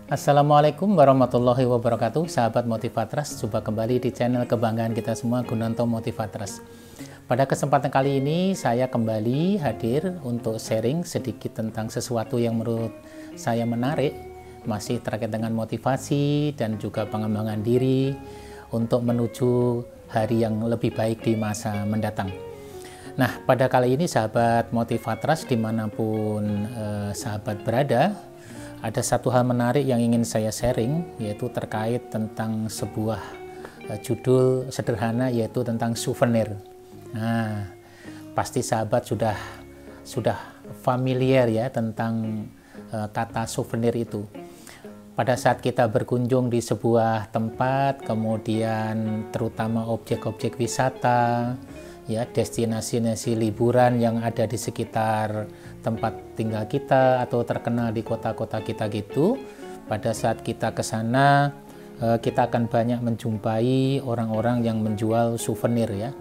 Assalamualaikum warahmatullahi wabarakatuh, sahabat Motivatras. Jumpa kembali di channel kebanggaan kita semua, Gunanto Motivatras. Pada kesempatan kali ini saya kembali hadir untuk sharing sedikit tentang sesuatu yang menurut saya menarik, masih terkait dengan motivasi dan juga pengembangan diri untuk menuju hari yang lebih baik di masa mendatang. Nah, pada kali ini sahabat Motivatras dimanapun sahabat berada, ada satu hal menarik yang ingin saya sharing, yaitu terkait tentang sebuah judul sederhana, yaitu tentang souvenir. Nah, pasti sahabat sudah familiar ya tentang kata souvenir itu. Pada saat kita berkunjung di sebuah tempat, kemudian terutama objek-objek wisata, ya, destinasi liburan yang ada di sekitar tempat tinggal kita atau terkenal di kota-kota kita gitu, pada saat kita ke sana kita akan banyak menjumpai orang-orang yang menjual souvenir ya.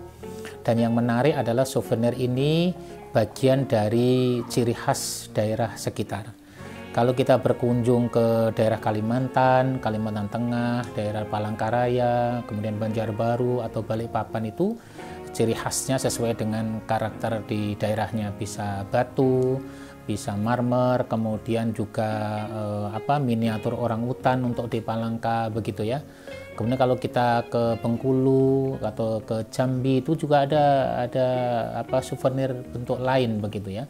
Dan yang menarik adalah souvenir ini bagian dari ciri khas daerah sekitar. Kalau kita berkunjung ke daerah Kalimantan Tengah, daerah Palangkaraya, kemudian Banjarbaru atau Balikpapan, itu ciri khasnya sesuai dengan karakter di daerahnya, bisa batu, bisa marmer, kemudian juga miniatur orang hutan untuk di Palangka begitu ya. Kemudian kalau kita ke Bengkulu atau ke Jambi itu juga ada souvenir bentuk lain begitu ya.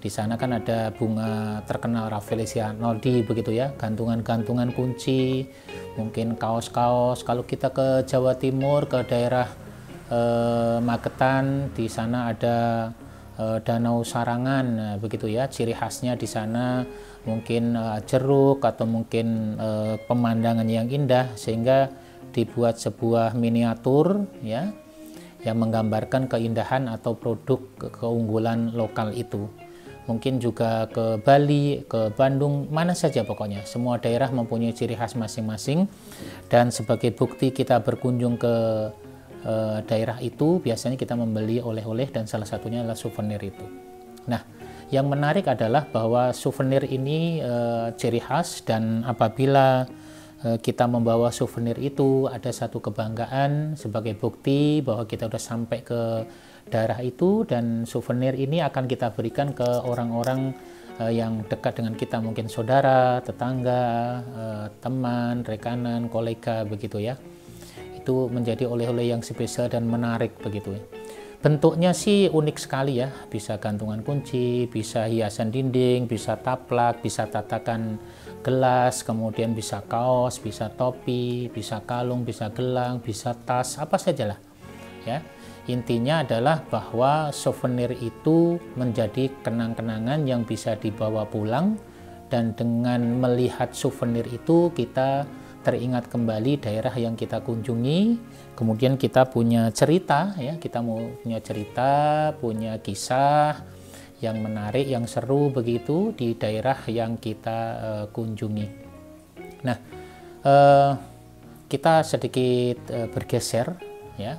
Di sana kan ada bunga terkenal Rafflesia Noldi begitu ya, gantungan-gantungan kunci, mungkin kaos-kaos. Kalau kita ke Jawa Timur, ke daerah Magetan, di sana ada Danau Sarangan, nah, begitu ya. Ciri khasnya di sana mungkin jeruk atau mungkin pemandangan yang indah, sehingga dibuat sebuah miniatur ya yang menggambarkan keindahan atau produk keunggulan lokal itu. Mungkin juga ke Bali, ke Bandung, mana saja pokoknya. Semua daerah mempunyai ciri khas masing-masing, dan sebagai bukti kita berkunjung ke daerah itu, biasanya kita membeli oleh-oleh dan salah satunya adalah souvenir itu. Nah, yang menarik adalah bahwa souvenir ini ciri khas, dan apabila kita membawa souvenir itu, ada satu kebanggaan sebagai bukti bahwa kita sudah sampai ke daerah itu, dan souvenir ini akan kita berikan ke orang-orang yang dekat dengan kita, mungkin saudara, tetangga, teman, rekanan, kolega begitu ya. Itu menjadi oleh-oleh yang spesial dan menarik begitu ya. Bentuknya sih unik sekali ya, bisa gantungan kunci, bisa hiasan dinding, bisa taplak, bisa tatakan gelas, kemudian bisa kaos, bisa topi, bisa kalung, bisa gelang, bisa tas, apa sajalah ya. Intinya adalah bahwa souvenir itu menjadi kenang-kenangan yang bisa dibawa pulang, dan dengan melihat souvenir itu kita teringat kembali daerah yang kita kunjungi, kemudian kita punya cerita ya, kita mau punya cerita, punya kisah yang menarik, yang seru begitu di daerah yang kita kunjungi. Nah, kita sedikit bergeser ya.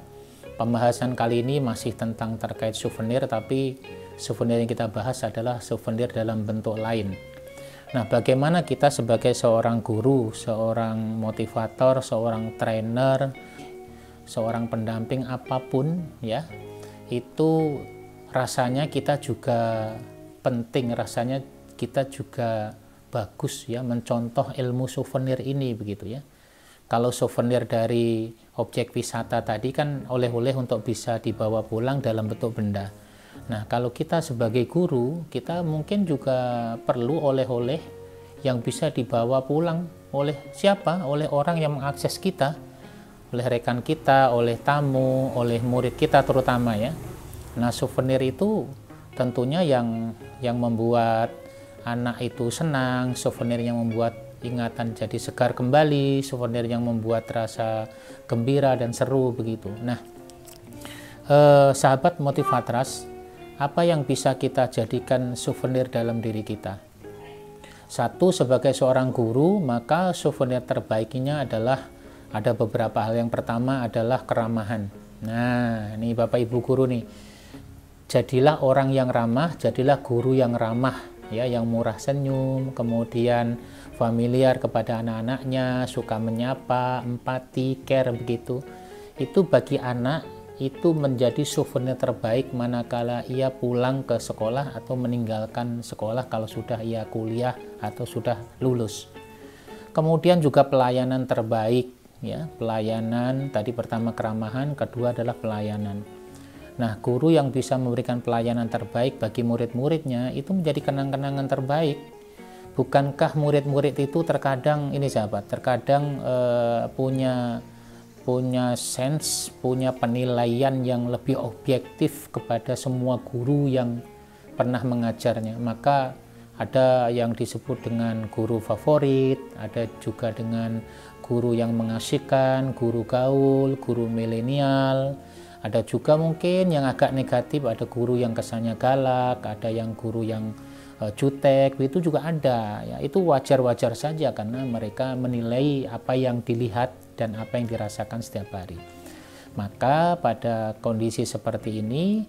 Pembahasan kali ini masih tentang terkait souvenir, tapi souvenir yang kita bahas adalah souvenir dalam bentuk lain. Nah, bagaimana kita sebagai seorang guru, seorang motivator, seorang trainer, seorang pendamping apapun ya, itu rasanya kita juga penting, rasanya kita juga bagus ya mencontoh ilmu souvenir ini begitu ya. Kalau souvenir dari objek wisata tadi kan oleh-oleh untuk bisa dibawa pulang dalam bentuk benda. Nah, kalau kita sebagai guru, kita mungkin juga perlu oleh-oleh yang bisa dibawa pulang oleh siapa? Oleh orang yang mengakses kita, oleh rekan kita, oleh tamu, oleh murid kita terutama ya. Nah, souvenir itu tentunya yang membuat anak itu senang, souvenir yang membuat ingatan jadi segar kembali, souvenir yang membuat rasa gembira dan seru begitu. Nah, sahabat Motivatras, apa yang bisa kita jadikan souvenir dalam diri kita? Satu, sebagai seorang guru, maka souvenir terbaiknya adalah ada beberapa hal. Yang pertama adalah keramahan. Nah, ini Bapak Ibu guru nih, jadilah orang yang ramah, jadilah guru yang ramah ya, yang murah senyum, kemudian familiar kepada anak-anaknya, suka menyapa, empati, care begitu. Itu bagi anak itu menjadi souvenir terbaik manakala ia pulang ke sekolah atau meninggalkan sekolah kalau sudah ia kuliah atau sudah lulus. Kemudian juga pelayanan terbaik, ya, pelayanan tadi pertama keramahan, kedua adalah pelayanan. Nah, guru yang bisa memberikan pelayanan terbaik bagi murid-muridnya itu menjadi kenang-kenangan terbaik. Bukankah murid-murid itu terkadang ini sahabat, terkadang punya sense, punya penilaian yang lebih objektif kepada semua guru yang pernah mengajarnya. Maka ada yang disebut dengan guru favorit, ada juga dengan guru yang mengasihkan, guru gaul, guru milenial. Ada juga mungkin yang agak negatif, ada guru yang kesannya galak, ada yang guru yang jutek, itu juga ada. Ya, itu wajar-wajar saja karena mereka menilai apa yang dilihat dan apa yang dirasakan setiap hari. Maka pada kondisi seperti ini,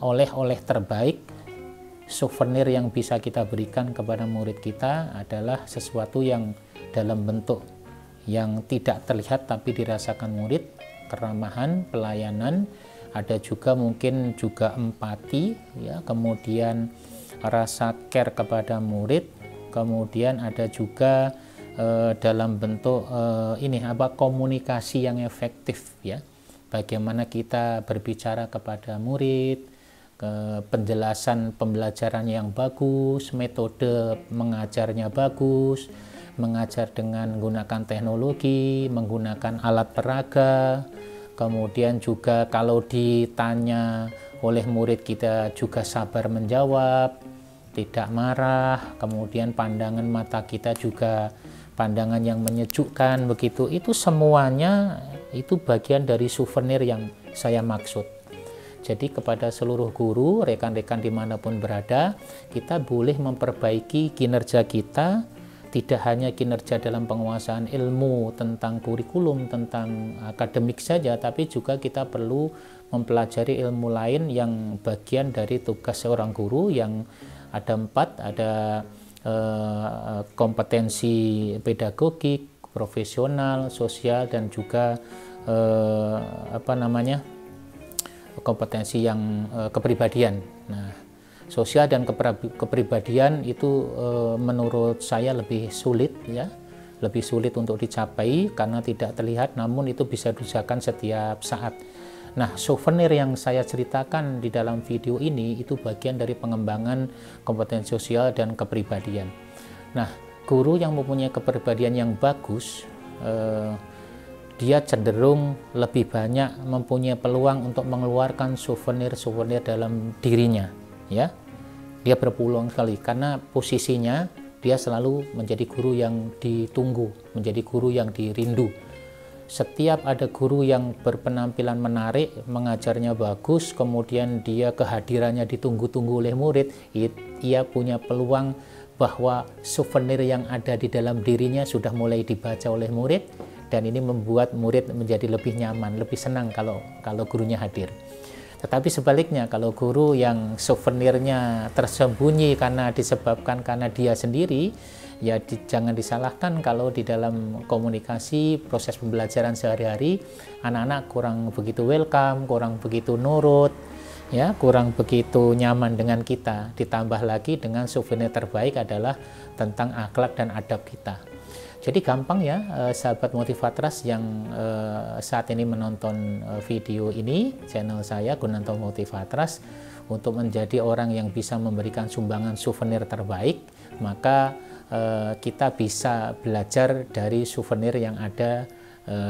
oleh-oleh terbaik, souvenir yang bisa kita berikan kepada murid kita adalah sesuatu yang dalam bentuk yang tidak terlihat tapi dirasakan murid, keramahan, pelayanan, ada juga mungkin juga empati, ya, kemudian rasa care kepada murid, kemudian ada juga dalam bentuk komunikasi yang efektif, ya, bagaimana kita berbicara kepada murid, penjelasan pembelajaran yang bagus, metode mengajarnya bagus, mengajar dengan menggunakan teknologi, menggunakan alat peraga, kemudian juga kalau ditanya oleh murid kita juga sabar menjawab, tidak marah, kemudian pandangan mata kita juga pandangan yang menyejukkan begitu. Itu semuanya itu bagian dari souvenir yang saya maksud. Jadi kepada seluruh guru, rekan-rekan dimanapun berada, kita boleh memperbaiki kinerja kita, tidak hanya kinerja dalam penguasaan ilmu tentang kurikulum, tentang akademik saja, tapi juga kita perlu mempelajari ilmu lain yang bagian dari tugas seorang guru yang ada 4, ada kompetensi pedagogik, profesional, sosial, dan juga kompetensi yang kepribadian. Nah, sosial dan kepribadian itu menurut saya lebih sulit, ya, lebih sulit untuk dicapai karena tidak terlihat, namun itu bisa diusahakan setiap saat. Nah, souvenir yang saya ceritakan di dalam video ini itu bagian dari pengembangan kompetensi sosial dan kepribadian. Nah, guru yang mempunyai kepribadian yang bagus, dia cenderung lebih banyak mempunyai peluang untuk mengeluarkan souvenir-souvenir dalam dirinya, ya. Dia berpeluang sekali karena posisinya dia selalu menjadi guru yang ditunggu, menjadi guru yang dirindu. Setiap ada guru yang berpenampilan menarik, mengajarnya bagus, kemudian dia kehadirannya ditunggu-tunggu oleh murid, ia punya peluang bahwa souvenir yang ada di dalam dirinya sudah mulai dibaca oleh murid, dan ini membuat murid menjadi lebih nyaman, lebih senang kalau gurunya hadir. Tetapi sebaliknya, kalau guru yang souvenirnya tersembunyi disebabkan karena dia sendiri, ya jangan disalahkan kalau di dalam komunikasi proses pembelajaran sehari-hari anak-anak kurang begitu welcome, kurang begitu nurut, ya, kurang begitu nyaman dengan kita. Ditambah lagi dengan souvenir terbaik adalah tentang akhlak dan adab kita. Jadi gampang ya, sahabat Motivatras yang saat ini menonton video ini, channel saya Gunanto Motivatras, untuk menjadi orang yang bisa memberikan sumbangan souvenir terbaik, maka kita bisa belajar dari souvenir yang ada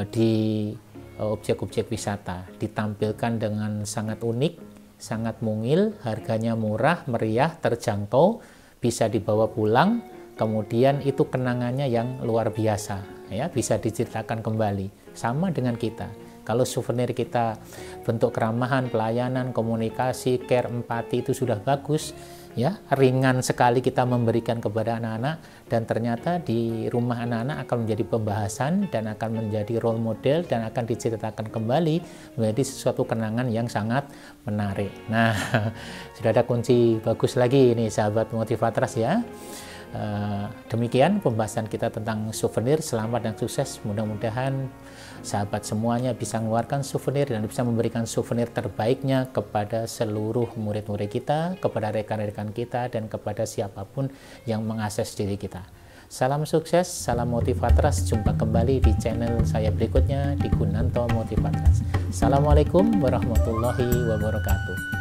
di objek-objek wisata. Ditampilkan dengan sangat unik, sangat mungil, harganya murah, meriah, terjangkau, bisa dibawa pulang. Kemudian itu kenangannya yang luar biasa, ya, bisa diceritakan kembali. Sama dengan kita, kalau souvenir kita bentuk keramahan, pelayanan, komunikasi, care, empati itu sudah bagus, Ya, ringan sekali kita memberikan kepada anak-anak, dan ternyata di rumah anak-anak akan menjadi pembahasan dan akan menjadi role model dan akan diceritakan kembali menjadi sesuatu kenangan yang sangat menarik. Nah, sudah ada kunci bagus lagi ini sahabat Motivatras ya. Demikian pembahasan kita tentang souvenir. Selamat dan sukses. Mudah-mudahan sahabat semuanya bisa mengeluarkan souvenir dan bisa memberikan souvenir terbaiknya kepada seluruh murid-murid kita, kepada rekan-rekan kita, dan kepada siapapun yang mengakses diri kita. Salam sukses, salam Motivatras. Jumpa kembali di channel saya berikutnya di Gunanto Motivatras. Assalamualaikum warahmatullahi wabarakatuh.